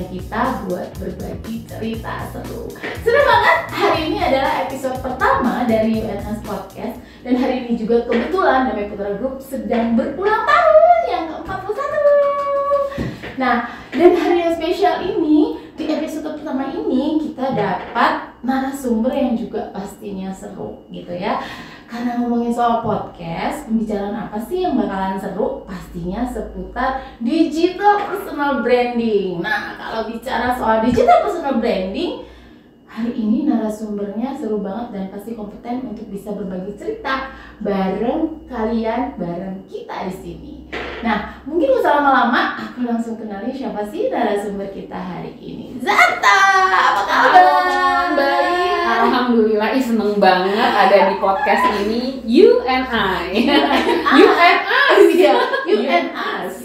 kita buat berbagi cerita seru. Seru banget, hari ini adalah episode pertama dari UNS Podcast. Dan hari ini juga kebetulan Damai Putra Group sedang berulang tahun yang ke-41. Nah, dan hari yang spesial ini, di episode pertama ini kita dapat narasumber yang juga pastinya seru gitu ya. Karena ngomongin soal podcast, pembicaraan apa sih yang bakalan seru? Pastinya seputar digital personal branding. Nah, kalau bicara soal digital personal branding, hari ini narasumbernya seru banget dan pasti kompeten untuk bisa berbagi cerita bareng kalian, bareng kita di sini. Nah, mungkin gak usah lama-lama, aku langsung kenalin siapa sih narasumber kita hari ini. Zata, apa kabar? Baik. Alhamdulillah, seneng banget ada di podcast ini. You and I. You and us. You and us.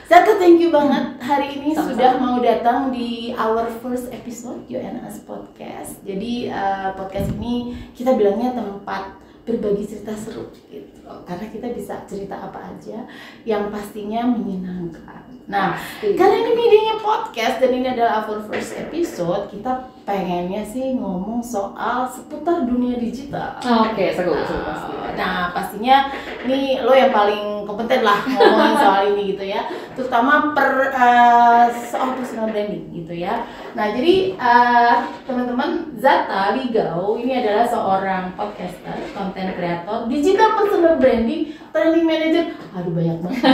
Zata, thank you banget hari ini Sama-sama. sudah mau datang di our first episode You and Us Podcast. Jadi podcast ini kita bilangnya tempat berbagi cerita seru gitu. Karena kita bisa cerita apa aja yang pastinya menyenangkan. Nah, karena ini medianya podcast dan ini adalah our first episode, kita pengennya sih ngomong soal seputar dunia digital. Oke, seru pasti. Nah, pastinya ini lo yang paling kompeten lah ngomongin soal ini gitu ya, terutama soal personal branding gitu ya. Nah, jadi teman-teman, Zata Ligau ini adalah seorang podcaster, content creator, digital personal branding, training manager. Aduh, banyak banget.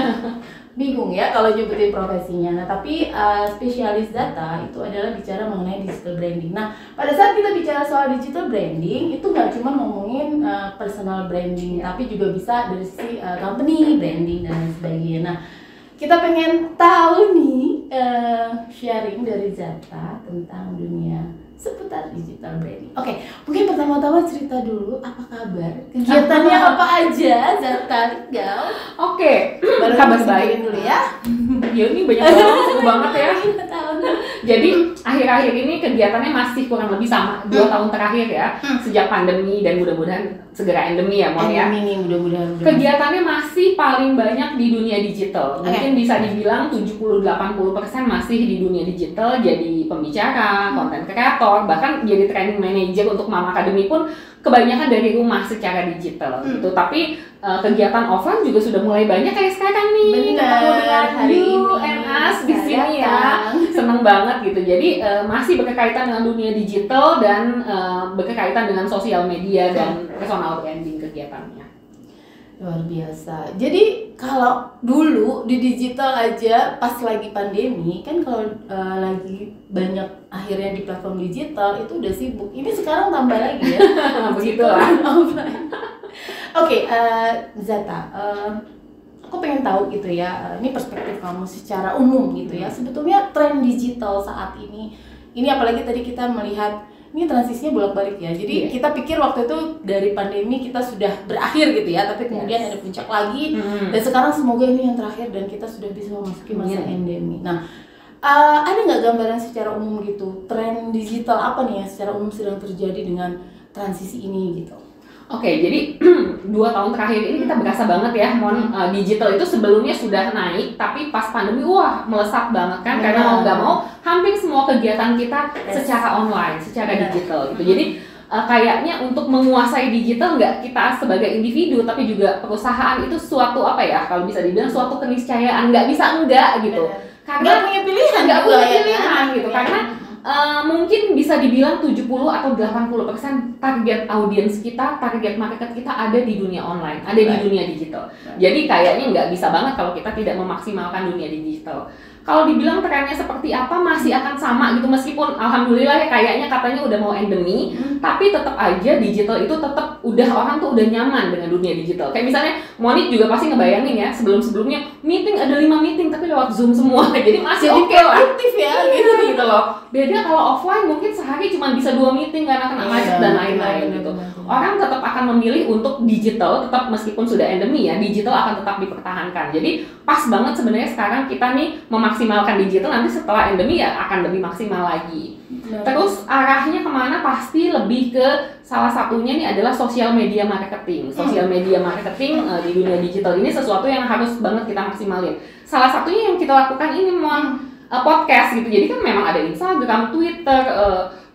Bingung ya kalau nyebutin profesinya. Nah, tapi spesialis data itu adalah bicara mengenai digital branding. Nah, pada saat kita bicara soal digital branding itu nggak cuma ngomongin personal branding, tapi juga bisa dari sisi company branding dan lain sebagainya. Nah, kita pengen tahu nih sharing dari Zata tentang dunia seputar digital branding. Oke, mungkin pertama-tama cerita dulu apa kabar, kegiatannya apa aja Zata Ligau. Oke, Baru kabar kita baik dulu ya. Ya ini banyak banget, seru banget ya. Tahun. Jadi akhir-akhir ini kegiatannya masih kurang lebih sama 2 tahun terakhir ya, sejak pandemi dan mudah-mudahan segera endemi ya, Mon ya. Endemi nih mudah-mudahan. Kegiatannya masih paling banyak di dunia digital. Mungkin bisa dibilang 70-80% masih di dunia digital, jadi pembicara, konten kreator, bahkan jadi training manager untuk Mama Academy pun kebanyakan dari rumah secara digital gitu. Tapi kegiatan offline juga sudah mulai banyak kayak sekarang nih. Ketemu dengan You and Us di sini ya. Seneng banget gitu. Jadi masih berkaitan dengan dunia digital dan berkaitan dengan sosial media dan personal branding kegiatannya. Luar biasa. Jadi kalau dulu di digital aja pas lagi pandemi kan kalau lagi banyak akhirnya di platform digital itu udah sibuk. Ini sekarang tambah lagi ya. Begitulah. Oke, Zata, aku pengen tahu gitu ya, ini perspektif kamu secara umum gitu ya. Sebetulnya tren digital saat ini apalagi tadi kita melihat ini transisinya bolak-balik ya. Jadi kita pikir waktu itu dari pandemi kita sudah berakhir gitu ya, tapi kemudian ada puncak lagi dan sekarang semoga ini yang terakhir dan kita sudah bisa memasuki masa endemi. Nah, ada nggak gambaran secara umum gitu tren digital apa nih yang secara umum sedang terjadi dengan transisi ini gitu? Oke, jadi 2 tahun terakhir ini kita berasa banget ya, digital itu sebelumnya sudah naik, tapi pas pandemi wah melesat banget kan, karena mau nggak mau hampir semua kegiatan kita secara online, secara digital gitu. Jadi kayaknya untuk menguasai digital nggak kita sebagai individu, tapi juga perusahaan itu suatu apa ya, kalau bisa dibilang suatu keniscayaan, nggak bisa enggak gitu. Karena nggak punya pilihan, nggak punya pilihan kan? gitu, karena mungkin bisa dibilang 70 atau 80% target audiens kita, target market kita ada di dunia online, ada di dunia digital. Jadi kayaknya nggak bisa banget kalau kita tidak memaksimalkan dunia digital. Kalau dibilang trennya seperti apa masih akan sama gitu, meskipun alhamdulillah ya kayaknya katanya udah mau endemi, tapi tetap aja digital itu tetap udah orang tuh udah nyaman dengan dunia digital. Kayak misalnya Monik juga pasti ngebayangin ya, sebelum-sebelumnya meeting ada 5 meeting tapi lewat Zoom semua. Jadi masih oke lah. Aktif ya gitu loh. Beda kalau offline mungkin sehari cuma bisa 2 meeting karena kena macet dan lain-lain gitu. Orang tetap akan memilih untuk digital, tetap meskipun sudah endemi ya, digital akan tetap dipertahankan. Jadi pas banget sebenarnya sekarang kita nih memaksimalkan digital, nanti setelah endemi ya akan lebih maksimal lagi. Terus arahnya kemana? Pasti lebih ke salah satunya nih adalah sosial media marketing. Sosial media marketing di dunia digital ini sesuatu yang harus banget kita maksimalin. Salah satunya yang kita lakukan ini podcast gitu. Jadi kan memang ada Instagram, Twitter,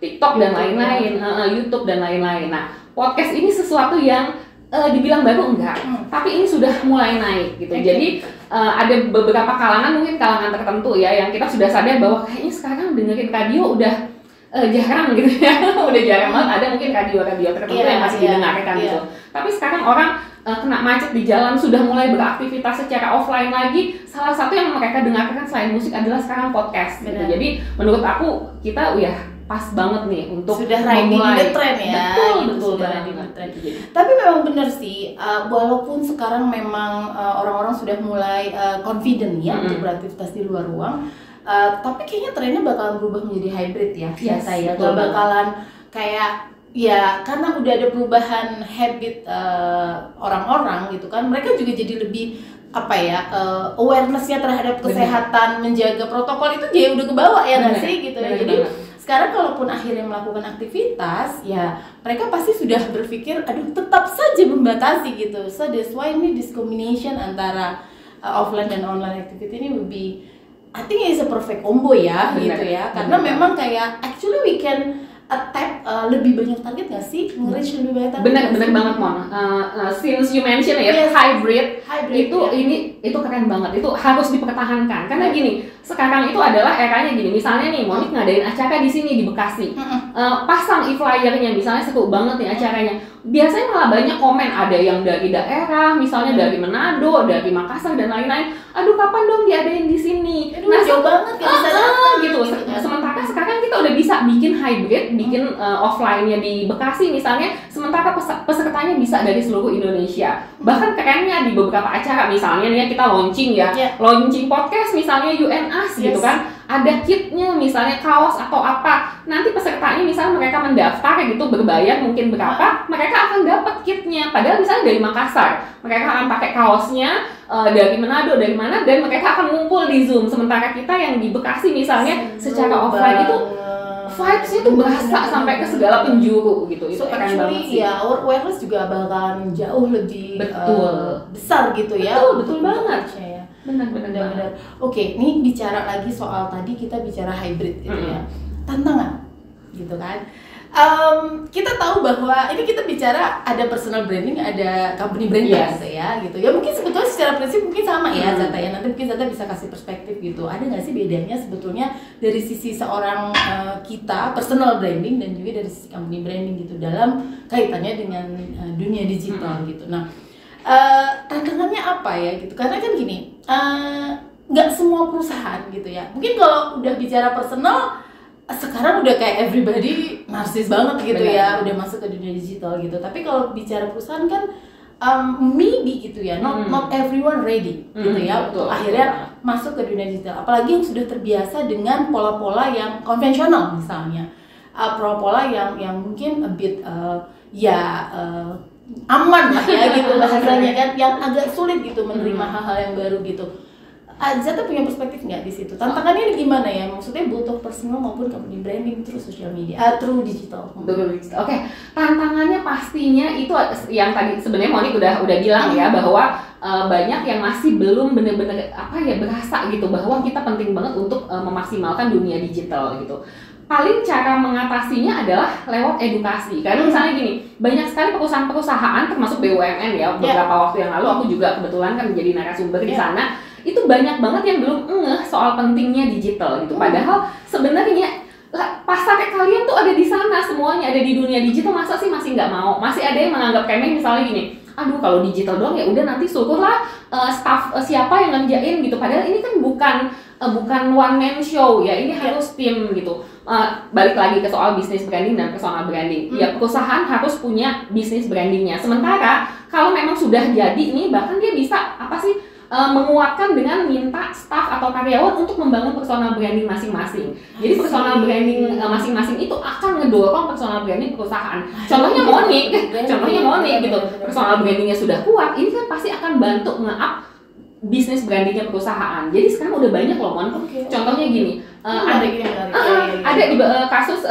TikTok dan lain-lain, YouTube dan lain-lain. Nah, podcast ini sesuatu yang dibilang baru enggak, tapi ini sudah mulai naik gitu. Jadi ada beberapa kalangan, mungkin kalangan tertentu ya, yang kita sudah sadar bahwa kayaknya sekarang dengerin radio udah jarang gitu ya. Udah jarang banget ada mungkin radio-radio tertentu yang masih didengarkan gitu. Tapi sekarang orang kena macet di jalan sudah mulai beraktivitas secara offline lagi. Salah satu yang mereka dengarkan selain musik adalah sekarang podcast gitu. Jadi menurut aku kita pas banget nih untuk sudah riding the trend ya. Betul riding the trend. Tapi memang benar sih, walaupun sekarang memang orang-orang sudah mulai confident ya untuk beraktivitas di luar ruang, tapi kayaknya trennya bakalan berubah menjadi hybrid ya. Yes, Saya bakalan kayak ya karena udah ada perubahan habit orang-orang gitu kan, mereka juga jadi lebih awareness-nya terhadap kesehatan, menjaga protokol itu jadi udah kebawa ya nggak sih gitu ya. Jadi sekarang kalaupun akhirnya melakukan aktivitas ya mereka pasti sudah berpikir aduh tetap saja membatasi gitu. So that's why ini this combination antara offline dan online activity ini will be, I think it's a perfect combo ya gitu ya. Karena memang kayak actually we can attack lebih banyak target nggak sih? Nge-reach lebih banyak target. Bener banget Mon. Since you mention ya hybrid itu keren banget. Itu harus dipertahankan. Karena gini, sekarang itu adalah eranya gini. Misalnya nih Monik ngadain acara di sini di Bekasi. Pasang e-flyernya misalnya seru banget nih acaranya. Biasanya malah banyak komen, ada yang dari daerah, misalnya dari Manado, dari Makassar dan lain-lain. Aduh kapan dong diadain di sini? Nah jauh banget gitu. Sementara sekarang kita udah bisa bikin hybrid, bikin offline-nya di Bekasi misalnya, sementara pesertanya bisa dari seluruh Indonesia. Bahkan kerennya di beberapa acara misalnya nih kita launching launching podcast misalnya UNAS gitu kan. Ada kitnya misalnya kaos atau apa, nanti pesertanya misalnya mereka mendaftar gitu berbayar mungkin berapa, mereka akan dapat kitnya. Padahal misalnya dari Makassar, mereka akan pakai kaosnya dari Manado, dari mana, dan mereka akan ngumpul di Zoom. Sementara kita yang di Bekasi misalnya secara offline itu vibes-nya tuh berasa sampai ke segala penjuru gitu. Itu keren banget sih. Ya, our awareness juga bakalan jauh lebih besar gitu ya. Betul banget. Benar. Oke, ini bicara lagi soal tadi kita bicara hybrid gitu ya. Tantangan gitu kan. Kita tahu bahwa ini kita bicara ada personal branding, ada company branding gitu ya. Ya mungkin sebetulnya secara prinsip mungkin sama ya Zata ya. Nanti mungkin Zata bisa kasih perspektif gitu. Ada nggak sih bedanya sebetulnya dari sisi seorang kita personal branding dan juga dari sisi company branding gitu dalam kaitannya dengan dunia digital gitu. Nah, tantangannya apa ya gitu, karena kan gini, nggak semua perusahaan gitu ya, mungkin kalau udah bicara personal sekarang udah kayak everybody narsis banget gitu ya, udah masuk ke dunia digital gitu. Tapi kalau bicara perusahaan kan maybe gitu ya, not everyone ready gitu ya untuk akhirnya masuk ke dunia digital, apalagi yang sudah terbiasa dengan pola-pola yang konvensional misalnya, pola-pola yang mungkin a bit aman lah ya gitu bahasanya kan, yang agak sulit gitu menerima hal-hal yang baru gitu. Zata punya perspektif nggak di situ? Tantangannya gimana ya? Maksudnya butuh personal maupun company branding through social media, through digital. Oke. Tantangannya pastinya itu yang tadi sebenarnya Monik udah bilang ya, bahwa banyak yang masih belum benar-benar berasa gitu bahwa kita penting banget untuk memaksimalkan dunia digital gitu. Paling cara mengatasinya adalah lewat edukasi. Karena misalnya gini, banyak sekali perusahaan-perusahaan termasuk BUMN ya, beberapa waktu yang lalu aku juga kebetulan kan menjadi narasumber di sana. Itu banyak banget yang belum ngeh soal pentingnya digital gitu. Padahal sebenarnya pasar kalian tuh ada di sana semuanya, ada di dunia digital, masa sih masih nggak mau? Masih ada yang menganggap remeh misalnya gini, aduh kalau digital doang ya udah nanti syukurlah staff siapa yang ngerjain gitu. Padahal ini kan bukan one man show ya, ini harus tim gitu. Balik lagi ke soal bisnis branding dan personal branding. Ya perusahaan harus punya bisnis brandingnya. Sementara kalau memang sudah jadi nih, bahkan dia bisa menguatkan dengan minta staff atau karyawan untuk membangun personal branding masing-masing. Jadi personal branding masing-masing itu akan ngedorong personal branding perusahaan. Contohnya Monik gitu. Personal brandingnya sudah kuat, ini kan pasti akan bantu nge-up bisnis brandingnya perusahaan. Jadi sekarang udah banyak loh Mon. Contohnya gini, ada di kasus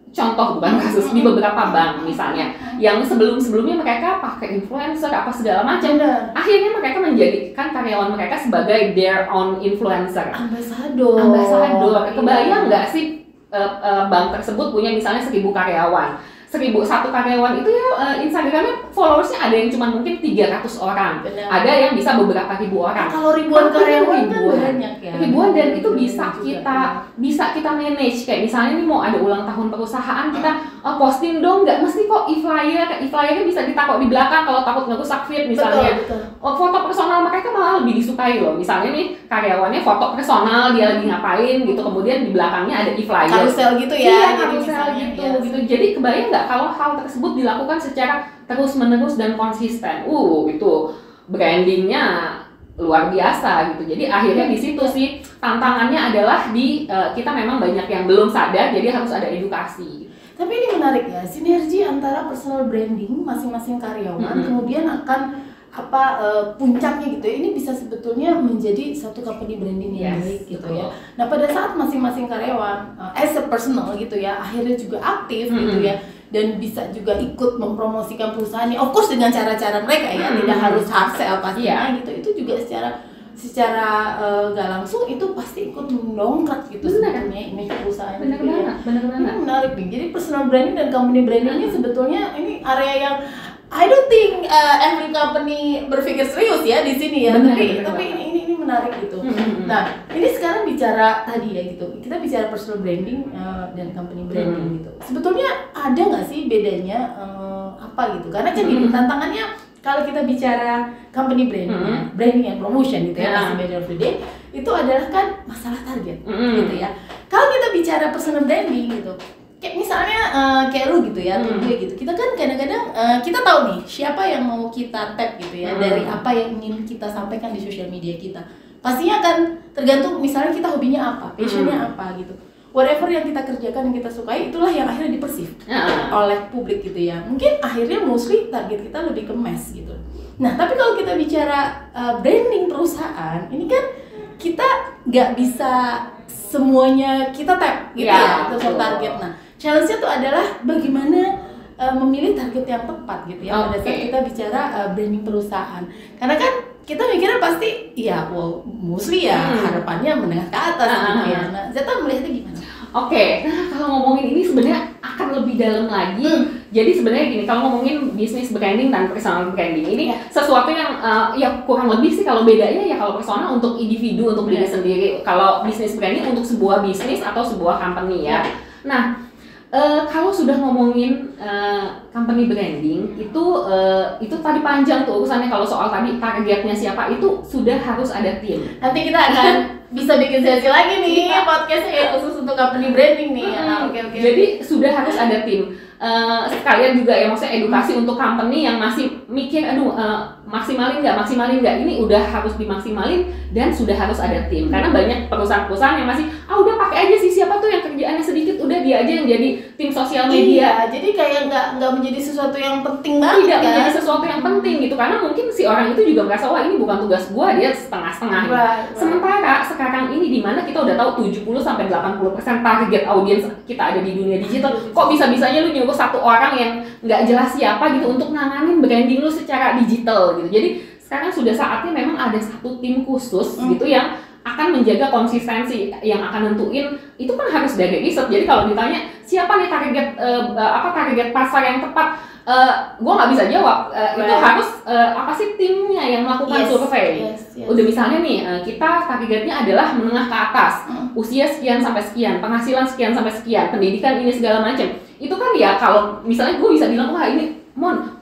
contoh bukan kasus di beberapa bank misalnya yang sebelumnya mereka pakai influencer apa segala macam, akhirnya mereka menjadikan karyawan mereka sebagai their own influencer, ambasador. Kebayang nggak sih bank tersebut punya misalnya 1.000 karyawan, 1.001 karyawan itu ya Instagramnya followersnya ada yang cuma mungkin 300 orang, ada yang bisa beberapa ribu orang. Kalau ribuan karyawan kan banyak ya. Ribuan, dan itu bisa kita manage. Kayak misalnya nih mau ada ulang tahun perusahaan, kita posting dong, nggak mesti kok e-flyernya bisa ditaruh di belakang kalau takut ngerusak feed misalnya. Betul. Foto personal mereka malah lebih disukai loh. Misalnya nih karyawannya foto personal dia lagi ngapain gitu, kemudian di belakangnya ada e-flyer. Karusel gitu ya. Iya, karusel gitu. Jadi kebayang nggak kalau hal tersebut dilakukan secara terus-menerus dan konsisten, itu brandingnya luar biasa gitu. Jadi akhirnya di situ sih tantangannya adalah kita memang banyak yang belum sadar, jadi harus ada edukasi. Tapi ini menarik ya, sinergi antara personal branding masing-masing karyawan, kemudian akan puncaknya gitu ya, ini bisa sebetulnya menjadi satu company branding yang baik gitu ya. Nah pada saat masing-masing karyawan as a personal gitu ya, akhirnya juga aktif gitu ya, dan bisa juga ikut mempromosikan perusahaannya, of course dengan cara-cara mereka ya, tidak harus hard sell pastinya gitu, itu juga secara gak langsung itu pasti ikut mendongkrak gitu sebetulnya image perusahaan. Benar banget. Ini menarik nih, jadi personal branding dan company branding ini sebetulnya ini area yang I don't think every company berpikir serius ya di sini ya, tapi ini menarik gitu. Nah, ini sekarang bicara tadi ya gitu, kita bicara personal branding dan company branding gitu. Sebetulnya ada nggak sih bedanya apa gitu? Karena kan gini, tantangannya kalau kita bicara company branding, branding and promotion gitu ya, pasti by the end of the day itu adalah kan masalah target gitu ya. Kalau kita bicara personal branding gitu, kayak misalnya kayak lu gitu ya, atau gue gitu, kita kan kadang-kadang kita tahu nih siapa yang mau kita tap gitu ya, dari apa yang ingin kita sampaikan di sosial media kita. Pastinya akan tergantung misalnya kita hobinya apa, passionnya apa gitu. Whatever yang kita kerjakan, yang kita sukai, itulah yang akhirnya dipersif oleh publik gitu ya. Mungkin akhirnya mostly target kita lebih ke mass gitu. Nah tapi kalau kita bicara branding perusahaan, ini kan kita nggak bisa semuanya kita tap gitu ya, untuk target. Nah challenge-nya tuh adalah bagaimana memilih target yang tepat gitu ya, pada saat kita bicara branding perusahaan. Karena kan kita mikirnya pasti ya mostly ya harapannya menengah ke atas gitu ya. Nah Zeta melihatnya gimana? Nah kalau ngomongin ini sebenarnya akan lebih dalam lagi. Jadi sebenarnya gini, kalau ngomongin bisnis branding dan personal branding ini sesuatu yang ya kurang lebih sih, kalau bedanya ya kalau personal untuk individu, untuk diri sendiri, kalau bisnis branding untuk sebuah bisnis atau sebuah company ya. Nah kalau sudah ngomongin company branding itu tadi panjang tuh urusannya. Kalau soal tadi targetnya siapa, itu sudah harus ada tim. Nanti kita akan bisa bikin sesi lagi nih podcastnya kayak khusus untuk company branding nih. Jadi sudah harus ada tim. Sekalian juga ya, maksudnya edukasi untuk company yang masih mikir maksimalin nggak, ini udah harus dimaksimalin dan sudah harus ada tim. Karena banyak perusahaan-perusahaan yang masih udah pakai aja sih, siapa tuh yang kerjaannya sedikit, udah dia aja yang jadi tim sosial media. Jadi kayak nggak menjadi sesuatu yang penting banget. Tidak menjadi sesuatu yang penting gitu, karena mungkin si orang itu juga merasa wah ini bukan tugas gua, dia setengah-setengah. Sementara sekarang ini di mana kita udah tahu 70-80% target audiens kita ada di dunia digital, kok bisa-bisanya lu nyuruh satu orang yang nggak jelas siapa gitu untuk nanganin branding lu secara digital gitu. Jadi sekarang sudah saatnya memang ada satu tim khusus gitu yang akan menjaga konsistensi, yang akan nentuin itu kan harus dari riset. Jadi kalau ditanya siapa nih target pasar yang tepat, gue nggak bisa jawab. Itu harus apa sih timnya yang melakukan survei. Udah misalnya nih kita targetnya adalah menengah ke atas, usia sekian sampai sekian, penghasilan sekian sampai sekian, pendidikan ini segala macam. Itu kan ya kalau misalnya gue bisa bilang wah ini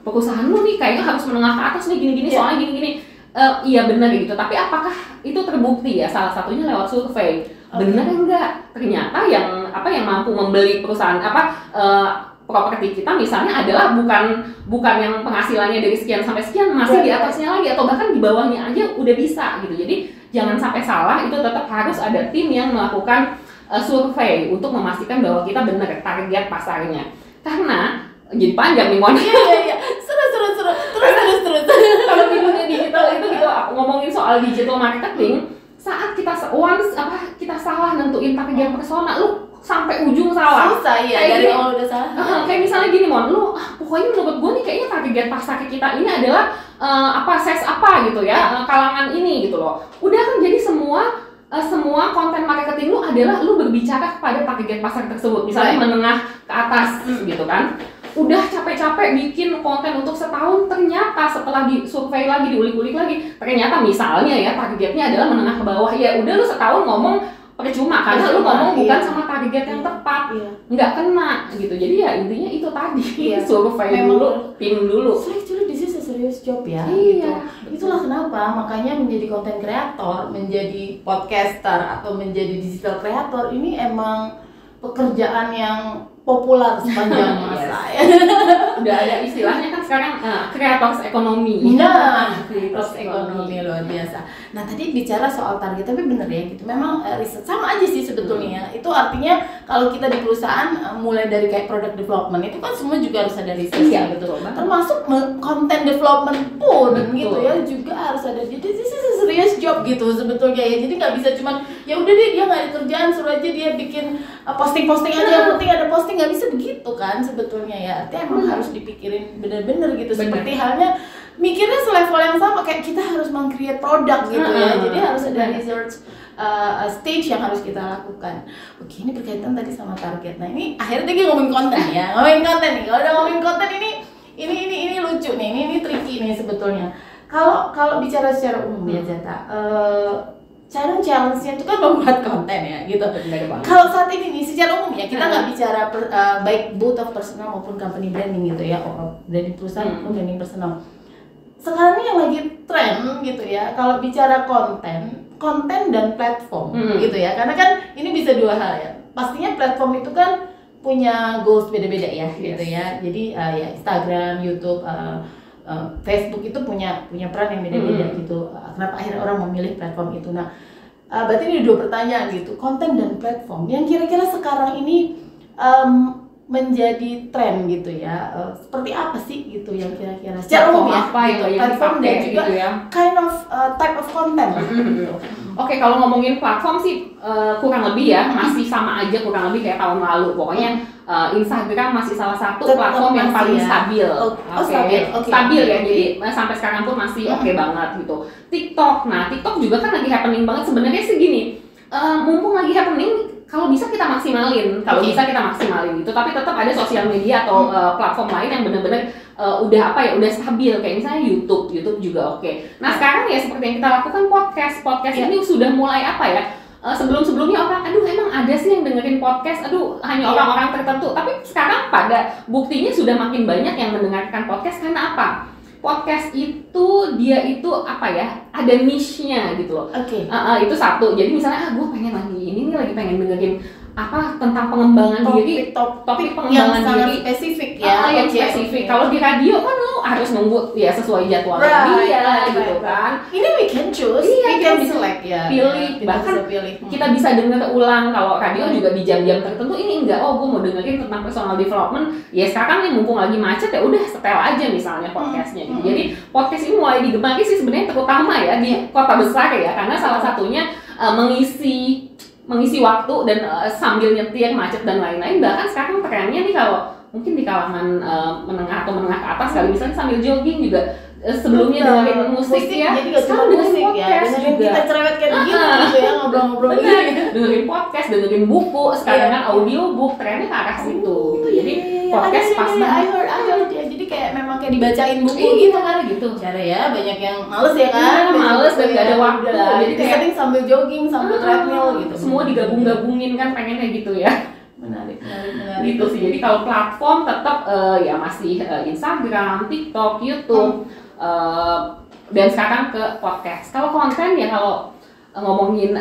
perusahaan lu nih kayaknya harus menengah ke atas nih gini-gini soalnya gini-gini. Iya benar gitu, tapi apakah itu terbukti ya? Salah satunya lewat survei. Benar enggak? Ternyata yang mampu membeli perusahaan properti kita misalnya adalah bukan yang penghasilannya dari sekian sampai sekian, masih di atasnya lagi atau bahkan di bawahnya aja udah bisa gitu. Jadi jangan sampai salah, itu tetap harus ada tim yang melakukan survei untuk memastikan bahwa kita benar target pasarnya. Karena jadi panjang nih Mon. Iya. Terus. Kalau di dunia digital itu gitu, ngomongin soal digital marketing, saat kita salah nentuin target persona, lu sampai ujung salah. Susah ya, Kayak dari gini, awal udah salah. kayak misalnya gini Mon, lu pokoknya menurut gue nih kayaknya target pasar kita ini adalah size apa gitu ya, kalangan ini gitu loh. Udah kan jadi semua konten marketing lu adalah lu berbicara kepada target pasar tersebut, misalnya menengah ke atas gitu kan. Udah capek-capek bikin konten untuk setahun, ternyata setelah disurvei lagi, diulik-ulik lagi, ternyata misalnya ya targetnya adalah menengah ke bawah. Ya udah lu setahun ngomong percuma karena lu ngomong bukan sama target yang tepat, nggak kena gitu. Jadi ya intinya itu tadi, survei dulu, tim dulu. Actually this is a serious job ya, gitu. Itulah kenapa makanya menjadi content creator, menjadi podcaster atau menjadi digital creator ini emang pekerjaan yang populer sepanjang masa ya. Udah ada istilahnya kan sekarang creators ekonomi. Nah, creators ekonomi luar biasa. Nah tadi bicara soal target, tapi bener ya gitu. Memang riset sama aja sih sebetulnya. Itu artinya kalau kita di perusahaan mulai dari kayak product development itu kan semua juga harus ada riset ya, betul. Termasuk content development pun gitu ya juga harus ada. Jadi this is a serious job gitu sebetulnya ya. Jadi nggak bisa cuman ya udah deh dia nggak ada kerjaan suruh aja dia bikin posting aja yang penting ada posting, nggak bisa begitu kan sebetulnya ya. Artinya emang harus dipikirin bener-bener gitu. Seperti halnya mikirnya selevel yang sama kayak kita harus meng-create produk gitu ya. Jadi harus ada research stage yang harus kita lakukan. Oke, ini berkaitan tadi sama target. Nah ini akhirnya tadi ngomongin konten ya. Ngomongin konten nih. Kalau udah ngomongin konten ini lucu nih. Ini tricky nih sebetulnya. Kalau bicara secara umum ya Zeta, challenge-nya itu kan membuat konten ya gitu. Kalau saat ini nih secara umum ya kita nggak bicara baik both of personal maupun company branding gitu ya, branding perusahaan maupun branding personal. Sekarang ini yang lagi tren gitu ya. Kalau bicara konten dan platform gitu ya. Karena kan ini bisa dua hal ya. Pastinya platform itu kan punya goals beda-beda ya gitu ya. Jadi ya Instagram, YouTube, Facebook itu punya peran yang beda-beda gitu. Kenapa akhirnya orang memilih platform itu? Nah, berarti ini dua pertanyaan gitu. Konten dan platform yang kira-kira sekarang ini menjadi tren gitu ya. Seperti apa sih gitu yang kira-kira secara umum ya? Apa gitu, platform dan juga gitu ya. kind of type of content gitu. Oke, kalau ngomongin platform sih kurang lebih ya masih sama aja kurang lebih kayak tahun lalu. Pokoknya Instagram masih salah satu platform yang paling stabil. Stabil ya. Jadi sampai sekarang pun masih oke banget gitu. TikTok, nah TikTok juga kan lagi happening banget sebenarnya sih gini. Mumpung lagi happening, kalau bisa kita maksimalin, gitu. Tapi tetap ada sosial media atau platform lain yang benar-benar udah stabil kayak misalnya YouTube juga oke. Nah sekarang ya seperti yang kita lakukan podcast ini sudah mulai sebelum-sebelumnya orang, emang ada sih yang dengerin podcast, hanya orang-orang tertentu. Tapi sekarang pada buktinya sudah makin banyak yang mendengarkan podcast karena apa? Podcast itu dia itu ada niche-nya gitu loh. Itu satu. Jadi misalnya gue pengen lagi pengen dengerin tentang pengembangan diri, topik pengembangan diri spesifik ya. Yang spesifik. Kalau di radio kan lu harus nunggu ya sesuai jadwal dia gitu kan. Ini we can choose, we can select ya. Pilih, bahkan kita bisa denger ulang. Kalau radio juga di jam-jam tertentu ini enggak, gue mau dengerin tentang personal development. Ya sekarang nih mumpung lagi macet ya udah setel aja misalnya podcastnya gitu. Jadi podcast ini mulai digemari sih sebenarnya terutama ya di kota besar ya, karena salah satunya mengisi waktu dan sambil nyetir, macet dan lain-lain. Bahkan sekarang trennya nih kalau mungkin di kalangan menengah ke atas kali misalnya sambil jogging juga sebelumnya dengerin musik ya. Jadi gak cuma musik ya, dengerin kita cerewet kayak begini gitu ya, ngobrol-ngobrol begini. Dengerin podcast, dengerin buku, sekarang kan audiobook, trennya ke arah situ gitu. Jadi podcast pas banget. I heard ya. Jadi kayak memang kayak dibacain buku gitu kan gitu. Cara ya banyak yang males ya kan. Males dan gak ada waktu. Jadi kayak sambil jogging, sambil treadmill gitu. Semua digabung-gabungin kan pengennya gitu ya. Menarik. Gitu sih. Jadi kalau platform tetap ya masih Instagram, TikTok, YouTube, dan sekarang ke podcast. Kalau konten ya kalau ngomongin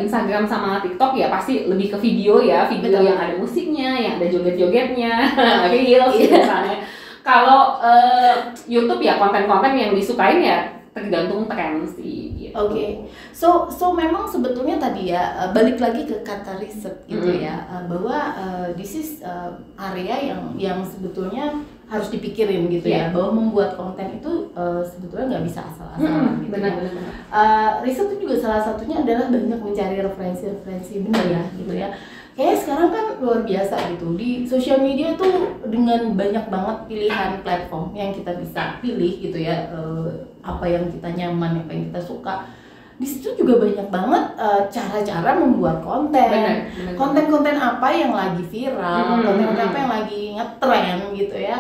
Instagram sama TikTok ya pasti lebih ke video ya, video yang ada musiknya, yang ada joget-jogetnya, reels misalnya. Kalau YouTube ya konten-konten yang disukain ya tergantung tren sih. Oke. So memang sebetulnya tadi ya balik lagi ke kata riset gitu ya, bahwa this is area yang sebetulnya harus dipikirin gitu ya, bahwa membuat konten itu sebetulnya nggak bisa asal-asalan gitu. Benar. Riset itu juga salah satunya adalah banyak mencari referensi benar ya gitu ya. Kayak sekarang kan luar biasa gitu, di sosial media tuh dengan banyak banget pilihan platform yang kita bisa pilih gitu ya, apa yang kita nyaman, apa yang kita suka. Di situ juga banyak banget cara-cara membuat konten. Konten-konten apa yang lagi viral, konten-konten apa yang lagi ngetrend gitu ya.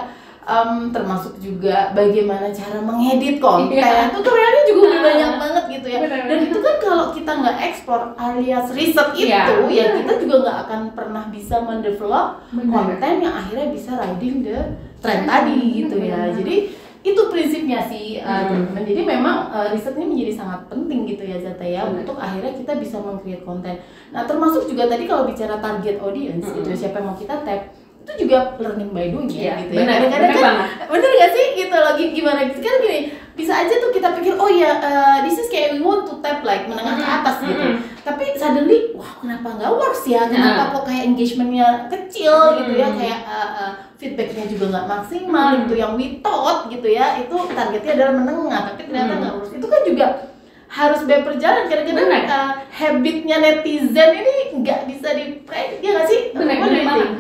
Termasuk juga bagaimana cara mengedit konten, tutorialnya juga udah banyak banget gitu ya. Dan itu kan kalau kita nggak ekspor alias riset itu, ya kita juga nggak akan pernah bisa mendevelop konten yang akhirnya bisa riding the trend tadi gitu ya. Jadi itu prinsipnya sih, teman-teman. Jadi memang riset ini menjadi sangat penting gitu ya Zata ya, untuk akhirnya kita bisa meng-create konten. Nah termasuk juga tadi kalau bicara target audience gitu, siapa yang mau kita tag, itu juga learning by doing ya gitu ya. Kadang-kadang kan bener gak sih gitu lagi gimana gitu kan, gini bisa aja tuh kita pikir oh ya this is kayak we want to tap like menengah ke atas gitu, tapi suddenly wah kenapa nggak works ya, kenapa kok kayak engagementnya kecil gitu ya, kayak feedbacknya juga nggak maksimal gitu, yang we thought gitu ya itu targetnya adalah menengah tapi ternyata nggak works. Itu kan juga harus berjalan. Kadang-kadang habitnya netizen ini nggak bisa dipredik, ya nggak sih? Benar banget.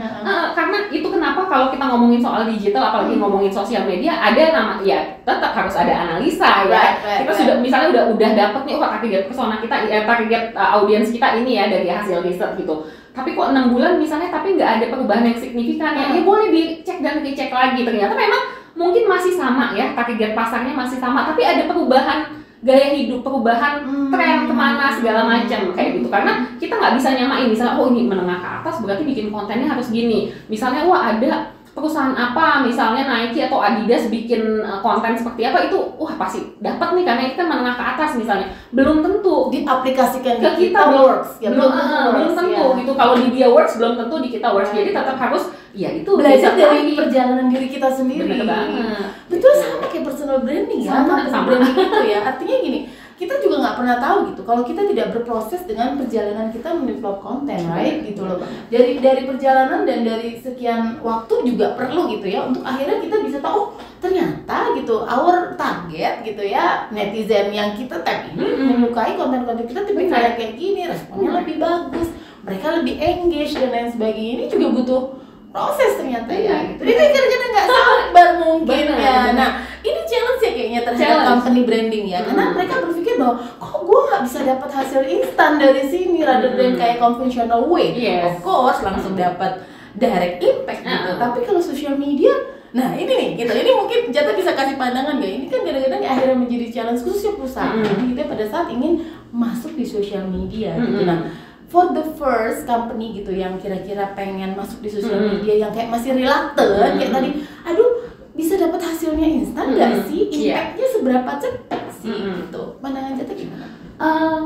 Karena itu kenapa kalau kita ngomongin soal digital, apalagi ngomongin sosial media, ada nama ya tetap harus ada analisa ya. Kita sudah misalnya udah dapet nih target persona kita, target audiens kita ini ya dari hasil riset gitu. Tapi kok 6 bulan misalnya tapi nggak ada perubahan yang signifikan ya boleh dicek dan dicek lagi. Ternyata memang mungkin masih sama ya, target pasarnya masih sama, tapi ada perubahan gaya hidup, perubahan tren kemana segala macam kayak gitu. Karena kita nggak bisa nyamain misalnya ini menengah ke atas berarti bikin kontennya harus gini. Misalnya ada perusahaan apa misalnya Nike atau Adidas bikin konten seperti apa, itu pasti dapat nih karena itu kan menengah ke atas misalnya. Belum tentu diaplikasikan ke kita works ya, belum tentu gitu. Kalau di dia works belum tentu di kita works. Jadi tetap harus ya itu belajar dari perjalanan diri kita sendiri. Bener banget. Betul, sama kayak personal branding ya, personal branding itu ya. Artinya gini, kita juga nggak pernah tahu gitu kalau kita tidak berproses dengan perjalanan kita mendevelop konten, right gitu loh. Dari perjalanan dan dari sekian waktu juga perlu gitu ya, untuk akhirnya kita bisa tahu ternyata gitu our target gitu ya, netizen yang kita tag ini menyukai konten-konten kita tapi kayak gini, responnya lebih bagus, mereka lebih engage dan lain sebagainya. Ini juga butuh proses ternyata ya gitu. Jadi kadang-kadang nggak sabar mungkin ya. Nah ini challenge ya kayaknya terhadap company branding ya, karena mereka berpikir bahwa kok gue nggak bisa dapat hasil instan dari sini, rather than kayak conventional way. Of course langsung dapat direct impact gitu. Tapi kalau social media, nah ini nih gitu, ini mungkin Jata bisa kasih pandangan gak? Ini kan kadang-kadang akhirnya menjadi challenge khususnya perusahaan gitu pada saat ingin masuk di social media gitu. Nah for the first company gitu yang kira-kira pengen masuk di sosial media yang kayak masih reluctant kayak tadi, aduh bisa dapat hasilnya instan nggak sih? Impactnya seberapa cepat sih gitu? Pandangan Jata gimana?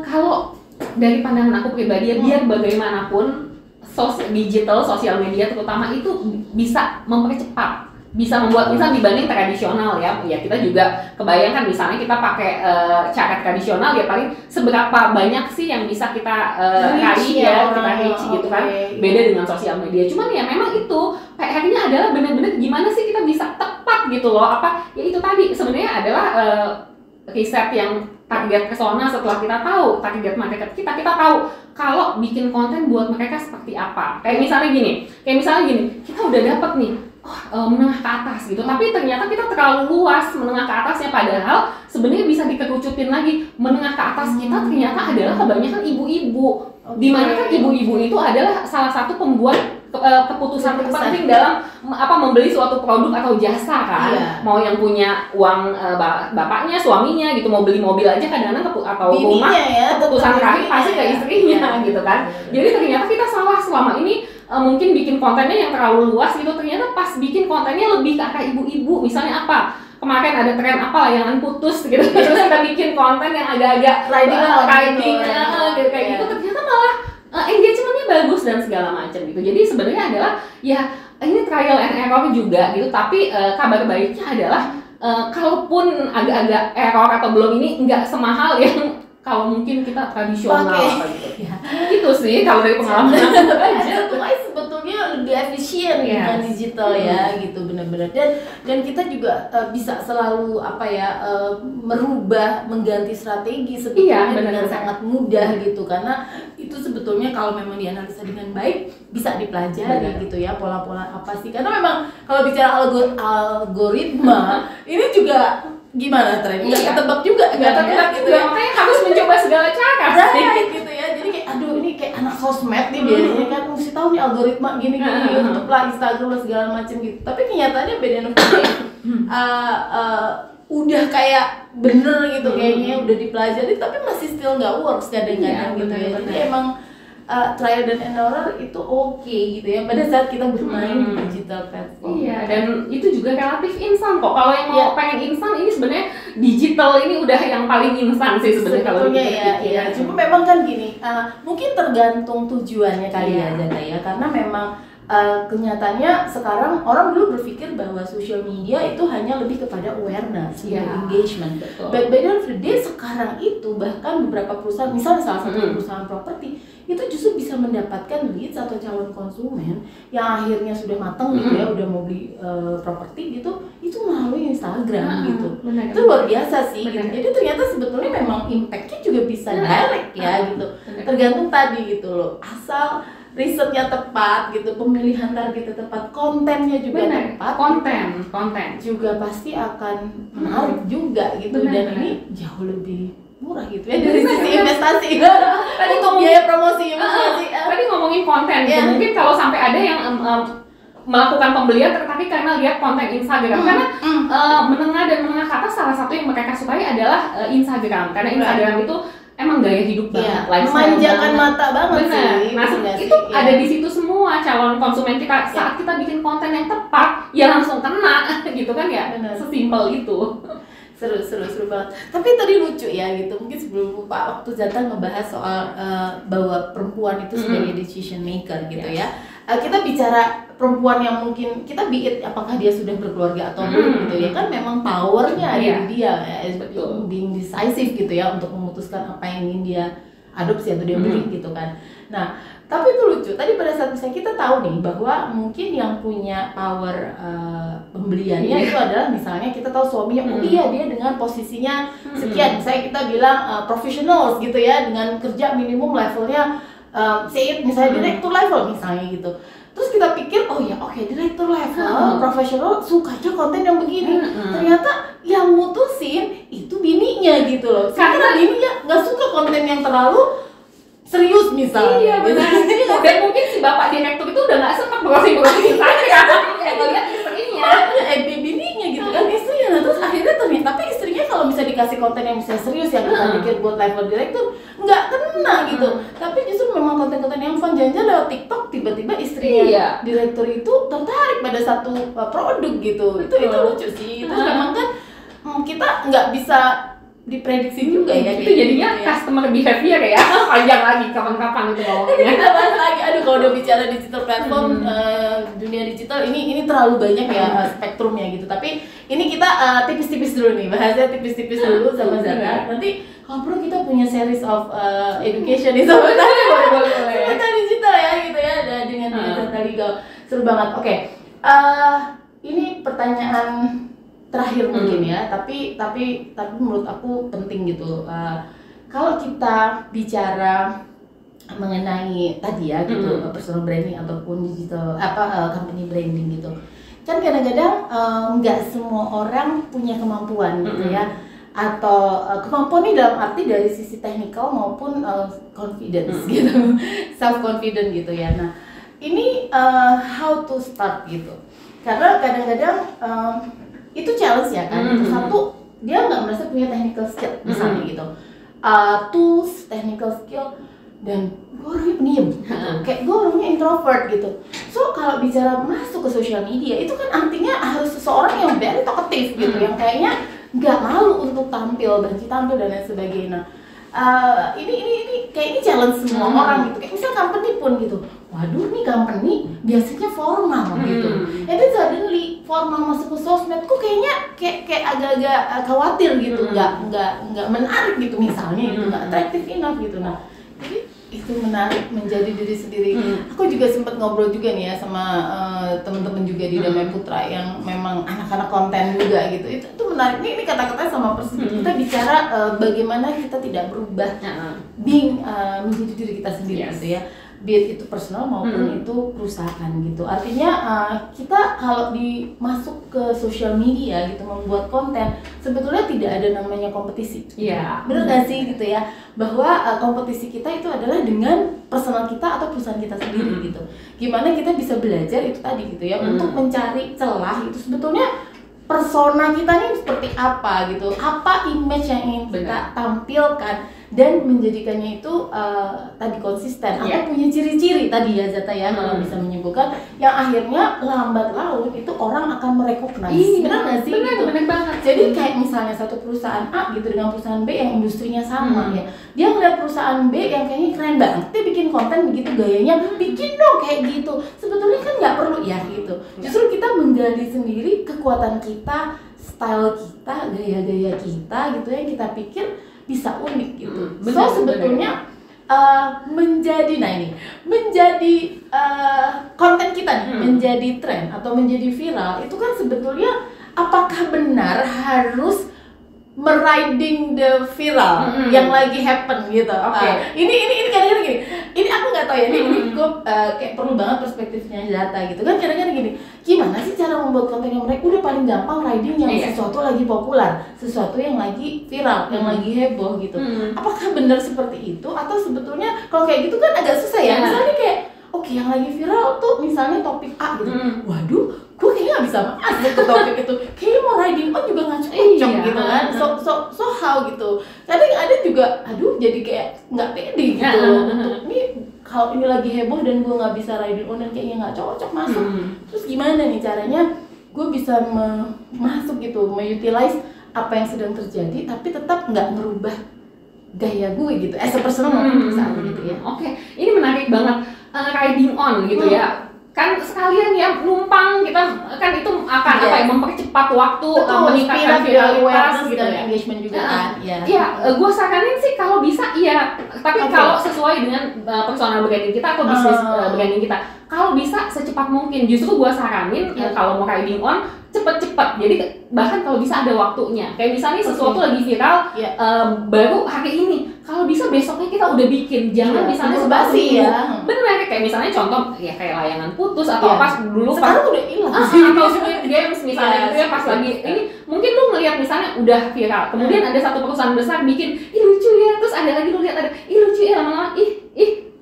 Kalau dari pandangan aku pribadi ya, biar bagaimanapun digital sosial media terutama itu bisa mempercepat, bisa membuat misal dibanding tradisional ya kita juga kebayangkan misalnya kita pakai cara tradisional ya paling seberapa banyak sih yang bisa kita raih ya, kita reach gitu kan. Beda dengan sosial media, cuman ya memang itu PR-nya adalah benar-benar gimana sih kita bisa tepat gitu loh. Apa ya itu tadi sebenarnya adalah riset yang target persona. Setelah kita tahu target market kita tahu kalau bikin konten buat mereka seperti apa. Kayak misalnya gini, kita udah dapet nih menengah ke atas gitu, tapi ternyata kita terlalu luas menengah ke atasnya, padahal sebenarnya bisa dikerucutin lagi. Menengah ke atas kita ternyata adalah kebanyakan ibu-ibu, dimana kan ibu-ibu itu adalah salah satu pembuat keputusan terpenting dalam membeli suatu produk atau jasa kan. Mau yang punya uang bapaknya, suaminya gitu, mau beli mobil aja kadang-kadang atau rumah ya, keputusan terakhir pasti ke istrinya gitu kan. Jadi ternyata kita salah selama ini mungkin bikin kontennya yang terlalu luas gitu, ternyata pas bikin kontennya lebih ke arah ibu-ibu. Misalnya apa? Kemarin ada tren apa layangan putus gitu, terus kita bikin konten yang agak-agak riding gitu kayak gitu, ternyata malah engagementnya bagus dan segala macam gitu. Jadi sebenarnya adalah ya ini trial and error juga gitu, tapi kabar baiknya adalah kalaupun agak-agak error atau belum ini nggak semahal yang kalau mungkin kita tradisional apa gitu. Itu sih kalau dari pengalaman aku aja. Sebetulnya lebih efisien dengan digital ya gitu, benar-benar. Dan kita juga bisa selalu merubah, mengganti strategi sebetulnya dengan sangat mudah gitu, karena itu sebetulnya kalau memang dianalisa dengan baik bisa dipelajari gitu ya, pola-pola apa sih, karena memang kalau bicara algoritma ini juga gimana tren nggak ketebak juga gitu ya, makanya harus mencoba segala cara gitu ya. Jadi kayak aduh, ini kayak anak sosmed nih biasanya kan mesti tahu nih algoritma gini YouTube lah, Instagram lah, segala macam gitu, tapi kenyataannya beda udah kayak bener gitu, kayaknya udah dipelajari tapi masih still nggak works kadang-kadang gitu ya. Jadi emang trial dan error itu oke gitu ya pada saat kita bermain di digital platform. Iya, dan itu juga relatif instan kok. Kalau yang mau pengen instan, ini sebenarnya digital ini udah yang paling instan sih sebenarnya kalau ya. Cuma memang kan gini, mungkin tergantung tujuannya kali ya Zata ya, karena memang kenyataannya sekarang orang dulu berpikir bahwa social media itu hanya lebih kepada awareness, engagement. But by the end of the day sekarang itu bahkan beberapa perusahaan, misalnya salah satu perusahaan properti itu justru bisa mendapatkan leads atau calon konsumen yang akhirnya sudah matang gitu ya, udah mau beli properti gitu, itu melalui Instagram gitu. Itu luar biasa sih gitu. Jadi ternyata sebetulnya memang impactnya juga bisa direct ya gitu. Tergantung tadi gitu loh, asal risetnya tepat gitu, pemilihan targetnya tepat, kontennya juga tepat, konten juga pasti akan menarik juga gitu. Dan ini jauh lebih murah gitu ya dari sisi investasi untuk biaya promosi. Tadi ngomongin konten gitu, mungkin kalau sampai ada yang melakukan pembelian tertarik karena lihat konten Instagram, karena menengah dan menengah ke atas salah satu yang mereka sukai adalah Instagram, karena Instagram itu emang gaya hidup banget, memanjakan mata banget sih. Nah, itu ada di situ semua calon konsumen kita. Saat kita bikin konten yang tepat, ya langsung kena gitu kan ya. Sesimpel itu. Seru banget. Tapi tadi lucu ya gitu. Mungkin sebelum lupa, waktu Zata ngebahas soal bahwa perempuan itu sebagai decision maker gitu ya. Kita bicara perempuan yang mungkin kita apakah dia sudah berkeluarga atau belum gitu ya, kan memang powernya ada di dia ya, being decisive gitu ya untuk memutuskan apa yang ingin dia adopsi atau dia beli gitu kan. Nah, tapi itu lucu. Tadi pada saat misalnya kita tahu nih bahwa mungkin yang punya power pembeliannya itu adalah misalnya kita tahu suaminya, dia dengan posisinya sekian, misalnya kita bilang professionals gitu ya, dengan kerja minimum levelnya misalnya direktur level misalnya gitu. Terus kita pikir, direktur level, profesional, sukanya konten yang begini. Ternyata yang mutusin itu bininya gitu loh. Karena bininya nggak suka konten yang terlalu serius misalnya. Iya benar. Dan mungkin si bapak direktur itu udah nggak sempat browsing saja karena ngeliat istrinya. Bininya gitu kan, istrinya. Nah, terus akhirnya ternyata tapi istrinya kalau bisa dikasih konten yang bisa serius yang kita bikin buat level direktur nggak kena gitu. Tapi justru memang konten-konten yang fun, jangan lewat TikTok tiba-tiba istrinya direktur itu tertarik pada satu produk gitu. Itu lucu sih. Terus memang kan kita nggak bisa diprediksi juga ya. Itu jadinya customer behavior ya. Panjang lagi kapan-kapan itu ngomongnya. Kita bahas lagi. Aduh, kalau udah bicara digital platform, dunia digital ini terlalu banyak ya spektrumnya gitu. Tapi ini kita tipis-tipis dulu nih, bahasnya tipis-tipis dulu sama Zata. Nanti kalau perlu kita punya series of education nih sama Zata. Boleh. Seputar digital ya gitu ya, dengan Zata Legal. Seru banget. Oke. Ini pertanyaan terakhir mungkin ya, tapi menurut aku penting gitu. Kalau kita bicara mengenai tadi ya gitu, personal branding ataupun digital company branding gitu, kan kadang-kadang nggak semua orang punya kemampuan gitu ya, atau kemampuan ini dalam arti dari sisi technical maupun confidence gitu, self confident gitu ya. Nah ini how to start gitu, karena kadang-kadang itu challenge ya kan. Satu, dia nggak merasa punya technical skill misalnya gitu, tools, technical skill, dan gue orangnya pendiam gitu. Kayak gue orangnya introvert gitu. So kalau bicara masuk ke social media itu kan artinya harus seseorang yang very talkative gitu, yang kayaknya nggak malu untuk tampil dan dan lain sebagainya. Ini kayak ini challenge semua orang gitu. Kayak misal company pun gitu, waduh nih company biasanya formal gitu, tapi suddenly formal masuk ke sosmed kok kayaknya kayak agak-agak khawatir gitu, nggak menarik gitu misalnya, itu nggak attractive enough gitu. Nah jadi itu itu menarik menjadi diri sendiri. Aku juga sempat ngobrol juga nih ya sama teman-teman juga di Damai Putra yang memang anak-anak konten juga gitu. Itu menarik. Ini kata-kata sama persis. Kita bicara bagaimana kita tidak berubah, menjadi diri kita sendiri gitu ya. Be itu personal maupun itu perusahaan gitu. Artinya kita kalau masuk ke sosial media gitu membuat konten, sebetulnya tidak ada namanya kompetisi. Iya. Benar nggak sih gitu ya? Bahwa kompetisi kita itu adalah dengan personal kita atau perusahaan kita sendiri gitu. Gimana kita bisa belajar itu tadi gitu ya untuk mencari celah itu sebetulnya persona kita nih seperti apa gitu, apa image yang ingin kita tampilkan dan menjadikannya itu tadi konsisten atau punya ciri-ciri tadi ya Zata ya kalau bisa menyebutkan yang akhirnya lambat laun itu orang akan merecognize. Benar nggak sih? Benar banget. Jadi kayak misalnya satu perusahaan A gitu dengan perusahaan B yang industrinya sama ya, dia ngeliat perusahaan B yang kayaknya keren banget, dia bikin konten begitu gayanya, bikin dong kayak gitu. Sebetulnya kan nggak perlu ya gitu. Justru kita menggali sendiri kekuatan kita, style kita, gaya-gaya kita gitu yang kita pikir bisa unik gitu. Sebetulnya menjadi konten kita nih, menjadi tren atau menjadi viral itu kan sebetulnya apakah benar harus meriding the viral yang lagi happen gitu. Ini kadang-kadang gini. Ini aku nggak tahu ya. Ini gue kayak perlu banget perspektifnya Zata gitu kan. Kadang-kadang gini. Gimana sih cara membuat konten yang mereka udah paling gampang riding yang sesuatu lagi populer, sesuatu yang lagi viral, yang lagi heboh gitu. Apakah benar seperti itu atau sebetulnya kalau kayak gitu kan agak susah ya. Misalnya kayak yang lagi viral tuh misalnya topik A gitu. Waduh, gue kayaknya nggak bisa masuk ke topik itu. Kayaknya mau riding on juga nggak cocok gitu kan. So how gitu. Kadang ada juga, jadi kayak nggak pede gitu. Untuk ini kalau ini lagi heboh dan gue nggak bisa riding on dan kayaknya nggak cocok masuk. Terus gimana nih caranya gue bisa masuk gitu, mengutilize apa yang sedang terjadi, tapi tetap nggak merubah gaya gue gitu. As a personal maupun perusahaan gitu ya. Ini menarik banget. Riding on gitu ya, kan sekalian ya numpang kita kan itu akan mempercepat waktu, meningkatkan viralitas gitu ya, engagement juga kan. Gue saranin sih kalau bisa tapi kalau sesuai dengan personal branding kita atau bisnis branding kita, kalau bisa secepat mungkin. Justru gue saranin kalau mau riding on cepet-cepet, jadi bahkan kalau bisa ada waktunya. Kayak misalnya sesuatu lagi viral baru hari ini, kalau bisa besoknya kita udah bikin, jangan misalnya basi ya. Bener, kayak misalnya contoh kayak layangan putus atau pas dulu sekarang udah hilang atau Squid Games misalnya gitu ya, pas lagi ini mungkin lu ngeliat misalnya udah viral, kemudian ada satu perusahaan besar bikin, ih lucu ya, terus ada lagi lu lihat ada, ih lucu ya, lama-lama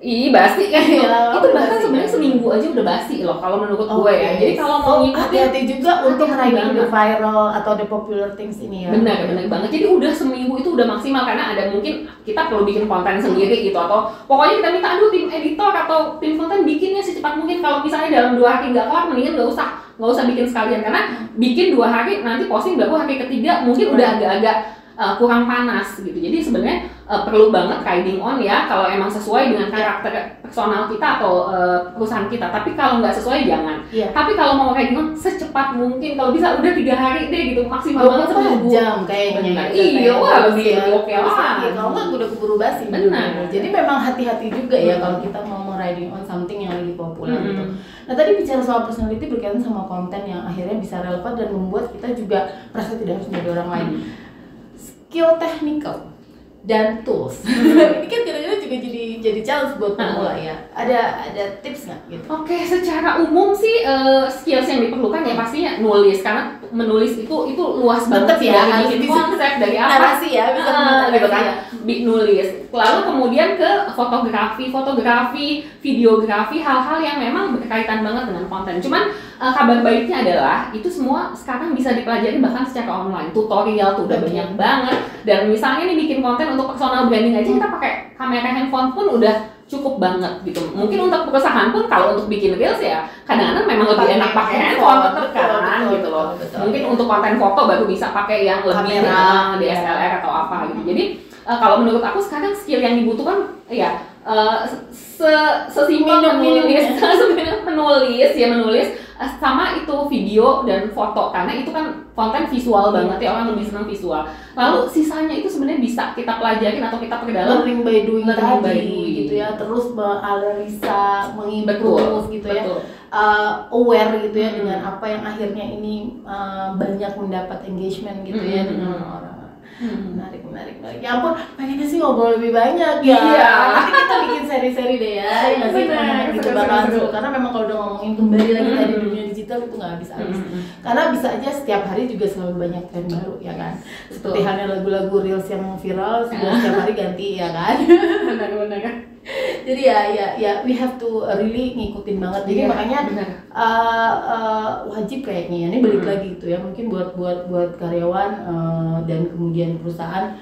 ih basi kan gitu. Itu bahkan sebenarnya seminggu aja udah basi loh kalau menurut gue ya. Jadi kalau mau ngikutin hati-hati juga untuk riding the viral atau the popular things ini ya. Benar banget. Jadi udah seminggu itu udah maksimal, karena ada mungkin kita perlu bikin konten sendiri gitu, atau pokoknya kita minta tim editor atau tim konten bikinnya secepat mungkin. Kalau misalnya dalam 2 hari nggak kelar, mendingan nggak usah bikin sekalian, karena bikin 2 hari nanti posting baru hari ketiga mungkin udah agak-agak kurang panas gitu. Jadi sebenarnya perlu banget riding on ya kalau emang sesuai dengan karakter personal kita atau perusahaan kita. Tapi kalau nggak sesuai jangan. Tapi kalau mau riding on secepat mungkin, kalau bisa udah 3 hari deh gitu, maksimal banget 1 jam kayaknya. Lebih oke lah. Kalau nggak udah keburu basi. Benar. Jadi memang hati-hati juga ya kalau kita mau riding on something yang lagi populer gitu. Nah tadi bicara soal personality berkaitan sama konten yang akhirnya bisa relevan dan membuat kita juga merasa tidak harus menjadi orang lain. Skill technical dan tools. Ini kan kadang-kadang juga jadi challenge buat pemula ya. Ada tips nggak gitu? Secara umum sih skills yang diperlukan ya pastinya nulis, karena menulis itu luas banget ya. Bikin konsep dari apa? Narasi ya, bisa gitu kan. Nulis. Lalu kemudian ke fotografi, videografi, hal-hal yang memang berkaitan banget dengan konten. Cuman kabar baiknya adalah itu semua sekarang bisa dipelajari bahkan secara online. Tutorial tuh udah banyak banget. Dan misalnya nih bikin konten untuk personal branding aja kita pakai kamera handphone pun udah cukup banget gitu. Mungkin untuk perusahaan pun kalau untuk bikin reels ya kadang-kadang memang lebih enak pakai handphone tetap kan gitu loh. Mungkin untuk konten foto baru bisa pakai yang lebih DSLR atau apa gitu. Jadi kalau menurut aku sekarang skill yang dibutuhkan sesimpel menulis sama itu video dan foto, karena itu kan konten visual banget ya, orang lebih senang visual. Lalu sisanya itu sebenarnya bisa kita pelajarin atau kita perdalam learning by doing Learning by tadi doing. gitu ya, terus menganalisa, mengimprove gitu ya, betul. aware gitu ya Hmm. dengan apa yang akhirnya ini banyak mendapat engagement gitu ya dengan orang. Menarik. Ya ampun, pengennya sih ngobrol lebih banyak ya. Iya. Nanti kita bikin seri-seri deh ya. Ya sih, Benar, gitu seru, bakalan seru. seru. Karena memang kalau udah ngomongin kembali lagi tadi dunia digital itu nggak habis-habis. Karena bisa aja setiap hari juga selalu banyak tren baru ya kan. Seperti Betul. halnya lagu-lagu reels yang viral sudah setiap hari ganti ya kan. Benar. Jadi ya we have to really ngikutin banget. Jadi Iya, makanya benar. wajib kayaknya ya. Ini balik lagi gitu ya. Mungkin buat karyawan dan kemudian perusahaan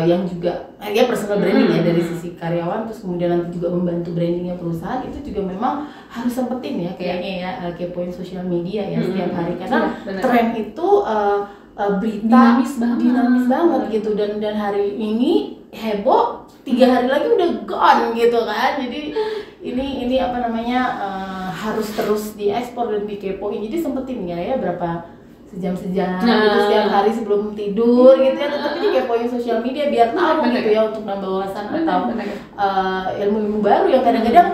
yang juga ya personal branding ya dari sisi karyawan, terus kemudian nanti juga membantu brandingnya perusahaan, itu juga memang harus sempetin ya kayaknya ya, kepoin sosial media ya setiap hari, karena Iya, benar. tren itu berita Dinamis banget. gitu, dan hari ini heboh 3 hari lagi udah gone gitu kan. Jadi ini apa namanya, harus terus diekspor dan dikepoin. Jadi sempetin ya berapa sejam-sejam gitu setiap hari sebelum tidur gitu ya, tetap dikepoin sosial media biar tahu Bener. gitu ya, untuk nambah wawasan atau Benar. ilmu-ilmu baru yang kadang-kadang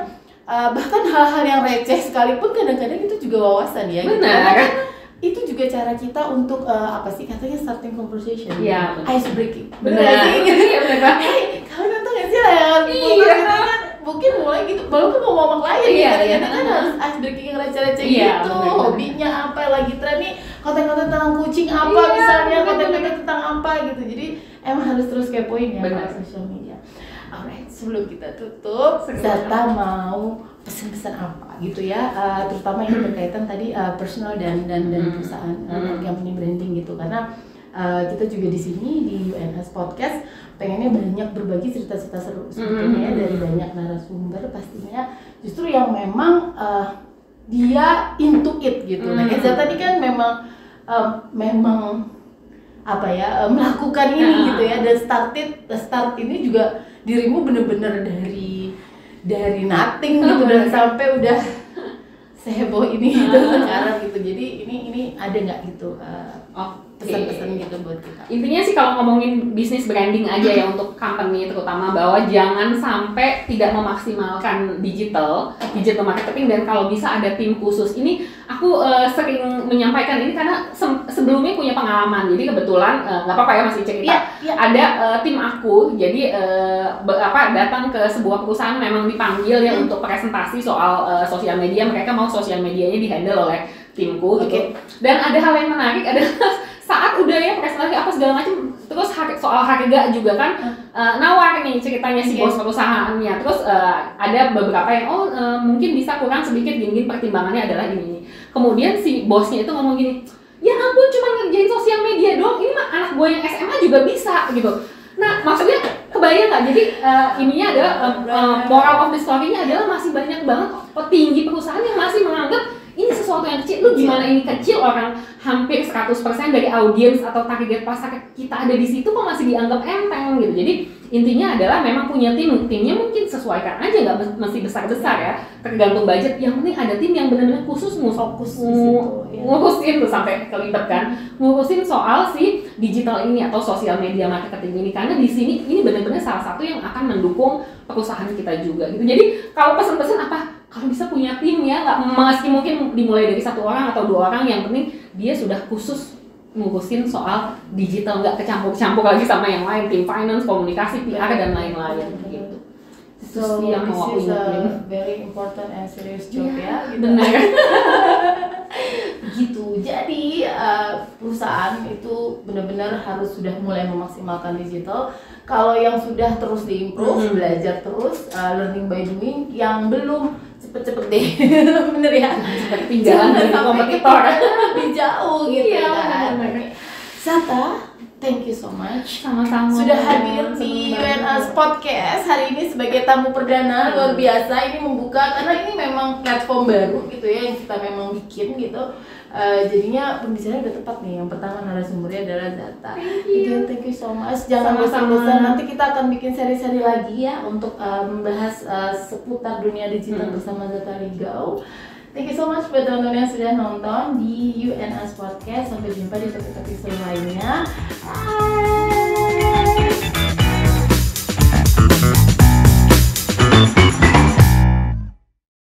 bahkan hal-hal yang receh sekalipun kadang-kadang itu juga wawasan ya gitu. Karena Benar. kan itu juga cara kita untuk apa sih katanya, starting conversation, Iya, benar. ice breaking. Benar. Nggak sih? Iya, benar. Hey, kalian nonton nggak sih layangan Iya. gitu kan? Mungkin mulai gitu, walaupun mau ngomong klien Iya, gitu, iya. kadang kan harus ice breaking yang receh-receh Iya, gitu. benar. Hobinya apa, lagi tren nih, konten-konten tentang kucing apa Iya, misalnya, benar. konten-konten tentang apa gitu. Jadi emang harus terus kepoin ya Benar. sosial media. Alright, sebelum kita tutup, Zata mau pesan-pesan apa gitu ya, terutama ini berkaitan tadi personal dan perusahaan yang punya branding gitu, karena kita juga di sini di UNS Podcast pengennya banyak berbagi cerita-cerita seru sebetulnya ya, dari banyak narasumber pastinya justru yang memang dia into it gitu. Nah, Zata tadi kan memang apa ya, melakukan ini gitu ya, dan start ini juga dirimu bener-bener dari nothing gitu dan sampai udah seheboh ini gitu sekarang gitu. Jadi ini ada nggak gitu pesan-pesan gitu buat kita? Intinya sih kalau ngomongin bisnis branding aja ya untuk company terutama, bahwa jangan sampai tidak memaksimalkan digital marketing, dan kalau bisa ada tim khusus. Ini aku sering menyampaikan ini karena sebelumnya punya pengalaman. Jadi kebetulan nggak apa-apa ya masih cerita. Iya. Ada tim aku, jadi datang ke sebuah perusahaan, memang dipanggil ya untuk presentasi soal sosial media. Mereka mau sosial medianya dihandle oleh timku gitu. Dan ada hal yang menarik, ada saat udah ya presentasi apa segala macam, terus soal harga juga kan nawar nih ceritanya si bos perusahaannya. Terus ada beberapa yang mungkin bisa kurang sedikit gini, pertimbangannya adalah ini. Kemudian si bosnya itu ngomong gini, ya ampun cuma ngerjain sosial media doang, ini mah anak gue yang SMA juga bisa gitu. Nah maksudnya kebayang nggak? Jadi ininya adalah moral of the story-nya adalah masih banyak banget petinggi perusahaan yang masih menganggap ini sesuatu yang kecil. Lu gimana ini kecil, orang hampir 100% dari audiens atau target pasar kita ada di situ kok masih dianggap enteng gitu. Jadi intinya adalah memang punya timnya mungkin sesuaikan aja, nggak mesti besar-besar ya, tergantung budget. Yang penting ada tim yang benar-benar khusus ngurusin tuh sampai kelibet kan, ngurusin soal si digital ini atau sosial media marketing ini, karena di sini ini benar-benar salah satu yang akan mendukung perusahaan kita juga gitu. Jadi kalau pesan-pesan apa? Kalau bisa punya tim ya, nggak meski mungkin dimulai dari 1 orang atau 2 orang, yang penting dia sudah khusus ngurusin soal digital, nggak kecampur-campur lagi sama yang lain, tim finance, komunikasi, PR dan lain-lain gitu. So yang this mau is aku a ingetin. very important and serious job ya gitu. Benar. Gitu. Jadi perusahaan itu benar-benar harus sudah mulai memaksimalkan digital. Kalau yang sudah terus diimprove, belajar terus, learning by doing, yang belum cepet-cepet deh, bener ya? Tinggalan dari kompetitor. Lebih jauh gitu Iya, kan. benar. Zata, thank you so much. Sama-sama. Sudah hadir di UNS Podcast hari ini sebagai tamu perdana, luar biasa. Ini membuka, karena ini memang platform baru gitu ya, yang kita memang bikin gitu. Jadinya pembicaraan udah tepat nih. Yang pertama narasumbernya adalah Zata. Again, thank you so much. Jangan bosan-bosan. Nanti kita akan bikin seri-seri lagi ya untuk membahas seputar dunia digital bersama Zata Ligau. Thank you so much buat teman-teman yang sudah nonton di UNS Podcast. Sampai jumpa di topik-topik lainnya. Bye.